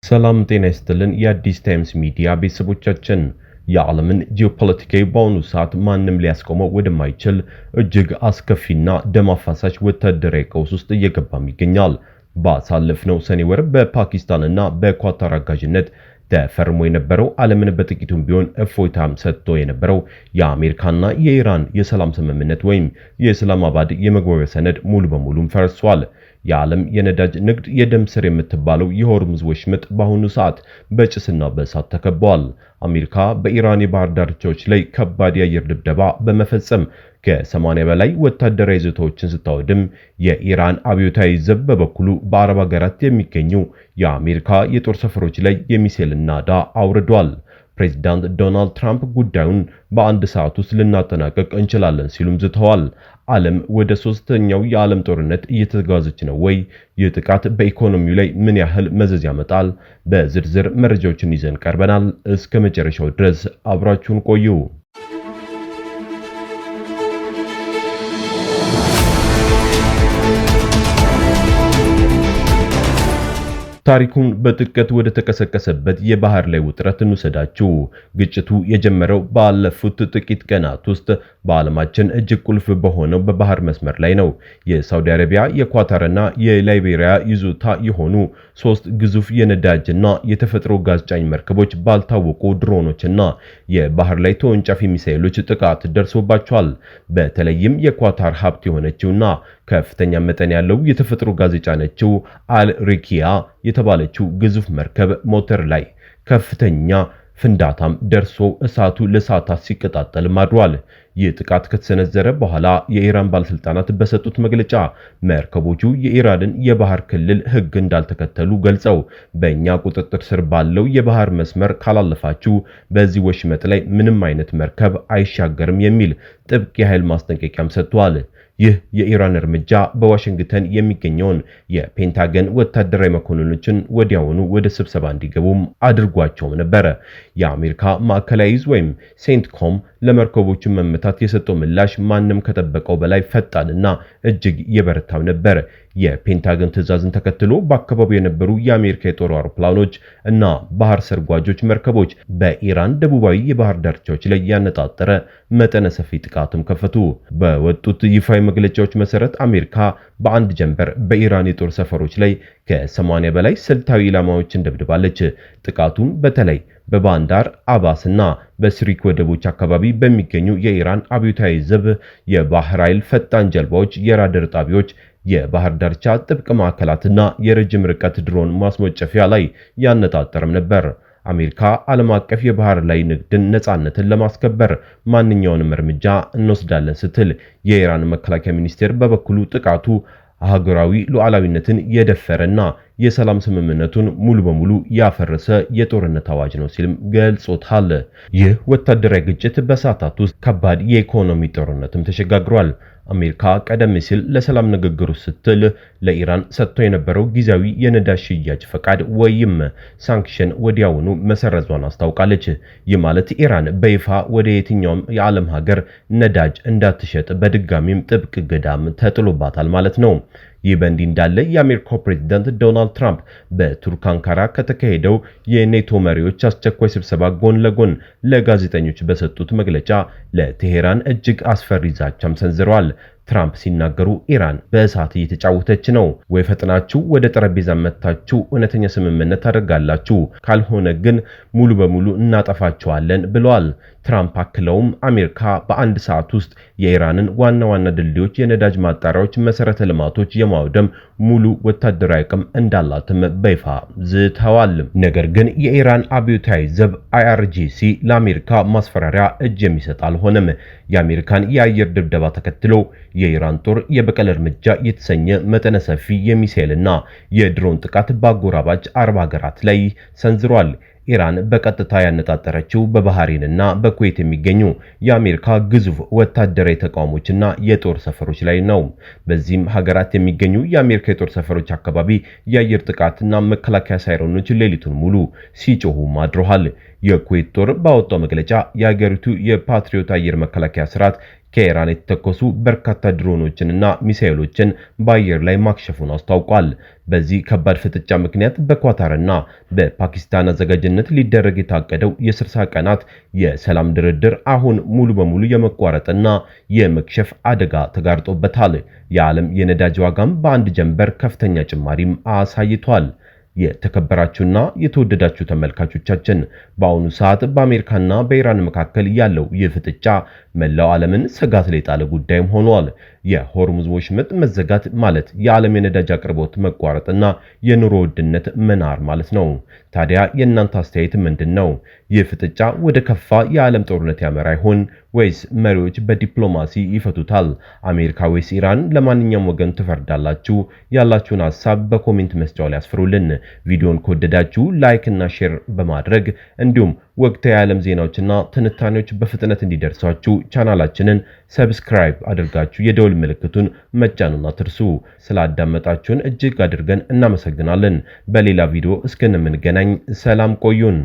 ሰላም ጤና ይስጥልን የአዲስ ታይምስ ሚዲያ ቤተሰቦቻችን የዓለምን ጂኦፖለቲካዊ በአሁኑ ሰዓት ማንም ሊያስቆመው ወደማይችል እጅግ አስከፊና ደም አፋሳሽ ወታደራዊ ቀውስ ውስጥ እየገባም ይገኛል። ባሳለፍነው ሰኔ ወር በፓኪስታንና በኳታር አጋዥነት ተፈርሞ የነበረው ዓለምን በጥቂቱም ቢሆን እፎይታም ሰጥቶ የነበረው የአሜሪካና የኢራን የሰላም ስምምነት ወይም የኢስላማባድ የመግባቢያ ሰነድ ሙሉ በሙሉ ፈርሷል። የዓለም የነዳጅ ንግድ የደም ስር የምትባለው የሆርሙዝ ወሽመጥ በአሁኑ ሰዓት በጭስና በእሳት ተከቧል። አሜሪካ በኢራን የባህር ዳርቻዎች ላይ ከባድ የአየር ድብደባ በመፈጸም ከ80 በላይ ወታደራዊ ይዞታዎችን ስታወድም የኢራን አብዮታዊ ዘብ በበኩሉ በአረብ ሀገራት የሚገኙ የአሜሪካ የጦር ሰፈሮች ላይ የሚሳኤል ናዳ አውርዷል። ፕሬዝዳንት ዶናልድ ትራምፕ ጉዳዩን በአንድ ሰዓት ውስጥ ልናጠናቀቅ እንችላለን ሲሉም ዝተዋል። ዓለም ወደ ሶስተኛው የዓለም ጦርነት እየተጓዘች ነው ወይ? ይህ ጥቃት በኢኮኖሚው ላይ ምን ያህል መዘዝ ያመጣል? በዝርዝር መረጃዎችን ይዘን ቀርበናል። እስከ መጨረሻው ድረስ አብራችሁን ቆዩ። ታሪኩን በጥልቀት ወደ ተቀሰቀሰበት የባህር ላይ ውጥረት እንውሰዳችሁ። ግጭቱ የጀመረው ባለፉት ጥቂት ቀናት ውስጥ በዓለማችን እጅግ ቁልፍ በሆነው በባህር መስመር ላይ ነው። የሳውዲ አረቢያ፣ የኳታርና የላይቤሪያ ይዞታ የሆኑ ሶስት ግዙፍ የነዳጅና የተፈጥሮ ጋዝ ጫኝ መርከቦች ባልታወቁ ድሮኖችና የባህር ላይ ተወንጫፊ ሚሳኤሎች ጥቃት ደርሶባቸዋል። በተለይም የኳታር ሀብት የሆነችውና ከፍተኛ መጠን ያለው የተፈጥሮ ጋዝ የጫነችው አልሪኪያ የተባለችው ግዙፍ መርከብ ሞተር ላይ ከፍተኛ ፍንዳታም ደርሶ እሳቱ ለሰዓታት ሲቀጣጠል ማድሯል። ይህ ጥቃት ከተሰነዘረ በኋላ የኢራን ባለስልጣናት በሰጡት መግለጫ መርከቦቹ የኢራንን የባህር ክልል ሕግ እንዳልተከተሉ ገልጸው በእኛ ቁጥጥር ስር ባለው የባህር መስመር ካላለፋችሁ በዚህ ወሽመጥ ላይ ምንም አይነት መርከብ አይሻገርም የሚል ጥብቅ የኃይል ማስጠንቀቂያም ሰጥቷል። ይህ የኢራን እርምጃ በዋሽንግተን የሚገኘውን የፔንታገን ወታደራዊ መኮንኖችን ወዲያውኑ ወደ ስብሰባ እንዲገቡም አድርጓቸው ነበር። የአሜሪካ ማዕከላዊ ዕዝ ወይም ሴንትኮም ለመርከቦቹ መመታት የሰጠው ምላሽ ማንም ከጠበቀው በላይ ፈጣንና እጅግ የበረታው ነበር። የፔንታገን ትዕዛዝን ተከትሎ በአካባቢው የነበሩ የአሜሪካ የጦር አውሮፕላኖች እና ባህር ሰርጓጆች መርከቦች በኢራን ደቡባዊ የባህር ዳርቻዎች ላይ ያነጣጠረ መጠነ ሰፊ ጥቃትም ከፈቱ። በወጡት ይፋዊ መግለጫዎች መሰረት አሜሪካ በአንድ ጀንበር በኢራን የጦር ሰፈሮች ላይ ከ80 በላይ ስልታዊ ኢላማዎችን ደብድባለች። ጥቃቱም በተለይ በባንዳር አባስና በስሪክ ወደቦች አካባቢ በሚገኙ የኢራን አብዮታዊ ዘብ የባህር ኃይል ፈጣን ጀልባዎች፣ የራዳር ጣቢያዎች፣ የባህር ዳርቻ ጥብቅ ማዕከላትና የረጅም ርቀት ድሮን ማስወንጨፊያ ላይ ያነጣጠረም ነበር። አሜሪካ ዓለም አቀፍ የባህር ላይ ንግድን ነፃነትን ለማስከበር ማንኛውንም እርምጃ እንወስዳለን ስትል የኢራን መከላከያ ሚኒስቴር በበኩሉ ጥቃቱ ሀገራዊ ሉዓላዊነትን የደፈረና የሰላም ስምምነቱን ሙሉ በሙሉ ያፈረሰ የጦርነት አዋጅ ነው ሲልም ገልጾታል። ይህ ወታደራዊ ግጭት በሰዓታት ውስጥ ከባድ የኢኮኖሚ ጦርነትም ተሸጋግሯል። አሜሪካ ቀደም ሲል ለሰላም ንግግሩ ስትል ለኢራን ሰጥቶ የነበረው ጊዜያዊ የነዳጅ ሽያጭ ፈቃድ ወይም ሳንክሽን ወዲያውኑ መሰረዟን አስታውቃለች። ይህ ማለት ኢራን በይፋ ወደ የትኛውም የዓለም ሀገር ነዳጅ እንዳትሸጥ በድጋሚም ጥብቅ ገዳም ተጥሎባታል ማለት ነው። ይህ በእንዲህ እንዳለ የአሜሪካው ፕሬዝዳንት ዶናልድ ትራምፕ በቱርክ አንካራ ከተካሄደው የኔቶ መሪዎች አስቸኳይ ስብሰባ ጎን ለጎን ለጋዜጠኞች በሰጡት መግለጫ ለቴሄራን እጅግ አስፈሪ ዛቻም ሰንዝረዋል። ትራምፕ ሲናገሩ ኢራን በእሳት እየተጫወተች ነው፣ ወይ ፈጥናችሁ ወደ ጠረጴዛ መጥታችሁ እውነተኛ ስምምነት ታደርጋላችሁ፣ ካልሆነ ግን ሙሉ በሙሉ እናጠፋቸዋለን ብለዋል። ትራምፕ አክለውም አሜሪካ በአንድ ሰዓት ውስጥ የኢራንን ዋና ዋና ድልድዮች፣ የነዳጅ ማጣሪያዎች፣ መሰረተ ልማቶች የማውደም ሙሉ ወታደራዊ አቅም እንዳላትም በይፋ ዝተዋል። ነገር ግን የኢራን አብዮታዊ ዘብ IRGC ለአሜሪካ ማስፈራሪያ እጅ የሚሰጥ አልሆነም። የአሜሪካን የአየር ድብደባ ተከትሎ የኢራን ጦር የበቀል እርምጃ የተሰኘ መጠነ ሰፊ የሚሳኤልና የድሮን ጥቃት በአጎራባች አረብ ሀገራት ላይ ሰንዝሯል። ኢራን በቀጥታ ያነጣጠረችው በባህሬንና በኩዌት የሚገኙ የአሜሪካ ግዙፍ ወታደራዊ ተቋሞችና የጦር ሰፈሮች ላይ ነው። በዚህም ሀገራት የሚገኙ የአሜሪካ የጦር ሰፈሮች አካባቢ የአየር ጥቃትና መከላከያ ሳይረኖች ሌሊቱን ሙሉ ሲጮሁ ማድረዋል። የኩዌት ጦር ባወጣው መግለጫ የሀገሪቱ የፓትሪዮት አየር መከላከያ ስርዓት ከኢራን የተተኮሱ በርካታ ድሮኖችንና ሚሳኤሎችን በአየር ላይ ማክሸፉን አስታውቋል። በዚህ ከባድ ፍጥጫ ምክንያት በኳታርና በፓኪስታን አዘጋጅነት ሊደረግ የታቀደው የ60 ቀናት የሰላም ድርድር አሁን ሙሉ በሙሉ የመቋረጥና የመክሸፍ አደጋ ተጋርጦበታል። የዓለም የነዳጅ ዋጋም በአንድ ጀንበር ከፍተኛ ጭማሪም አሳይቷል። የተከበራችሁና የተወደዳችሁ ተመልካቾቻችን በአሁኑ ሰዓት በአሜሪካና በኢራን መካከል ያለው ይህ ፍጥጫ መላው ዓለምን ስጋት ላይ ጣለ ጉዳይም ሆኗል። የሆርሙዝ ወሽመጥ መዘጋት ማለት የዓለም የነዳጅ አቅርቦት መቋረጥና የኑሮ ውድነት መናር ማለት ነው። ታዲያ የእናንተ አስተያየት ምንድነው? ይህ ፍጥጫ ወደ ከፋ የዓለም ጦርነት ያመራ ይሆን ወይስ መሪዎች በዲፕሎማሲ ይፈቱታል? አሜሪካ ወይስ ኢራን? ለማንኛውም ወገን ትፈርዳላችሁ? ያላችሁን ሐሳብ በኮሜንት መስጫው ላይ አስፍሩልን። ቪዲዮን ከወደዳችሁ ላይክ እና ሼር በማድረግ እንዲሁም ወቅታዊ የዓለም ዜናዎችና ትንታኔዎች በፍጥነት እንዲደርሷችሁ ቻናላችንን ሰብስክራይብ አድርጋችሁ የደውል ምልክቱን መጫኑን አትርሱ። ስላዳመጣችሁን እጅግ አድርገን እናመሰግናለን። በሌላ ቪዲዮ እስከምንገናኝ ሰላም ቆዩን።